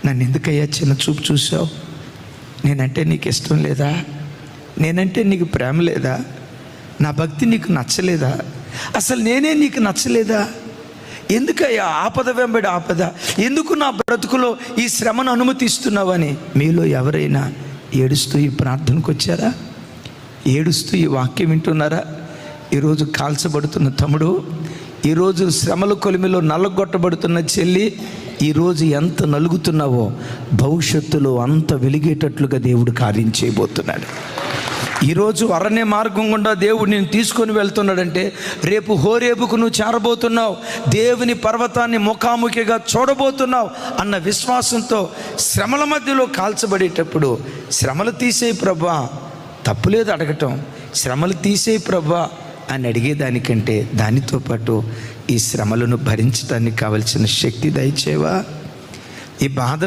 నన్ను ఎందుకయ్యా చిన్న చూపు చూసావు? నేనంటే నీకు ఇష్టం లేదా? నేనంటే నీకు ప్రేమ లేదా? నా భక్తి నీకు నచ్చలేదా? అసలు నేనే నీకు నచ్చలేదా? ఎందుకయ్యా ఆపద వెంబడి ఆపద? ఎందుకు నా బ్రతుకులో ఈ శ్రమను అనుమతిస్తున్నావని మీలో ఎవరైనా ఏడుస్తూ ఈ ప్రార్థనకు వచ్చారా? ఏడుస్తూ ఈ వాక్యం వింటున్నారా? ఈరోజు కాల్చబడుతున్న తమ్ముడు, ఈరోజు శ్రమల కొలిమిలో నల్లగొట్టబడుతున్న చెల్లి, ఈరోజు ఎంత నలుగుతున్నావో భవిష్యత్తులో అంత వెలిగేటట్లుగా దేవుడు కార్యం చేయబోతున్నాడు. ఈరోజు అరణ్య మార్గం గుండా దేవుడు నేను తీసుకొని వెళ్తున్నాడంటే రేపు హోరేబుకు నువ్వు చేరబోతున్నావు, దేవుని పర్వతాన్ని ముఖాముఖిగా చూడబోతున్నావు అన్న విశ్వాసంతో శ్రమల మధ్యలో కాల్చబడేటప్పుడు శ్రమలు తీసేయి ప్రభా, తప్పులేదు అడగటం, శ్రమలు తీసేయి ప్రభా అని అడిగేదానికంటే దానితో పాటు ఈ శ్రమలను భరించడానికి కావలసిన శక్తి దయచేవా? ఈ బాధను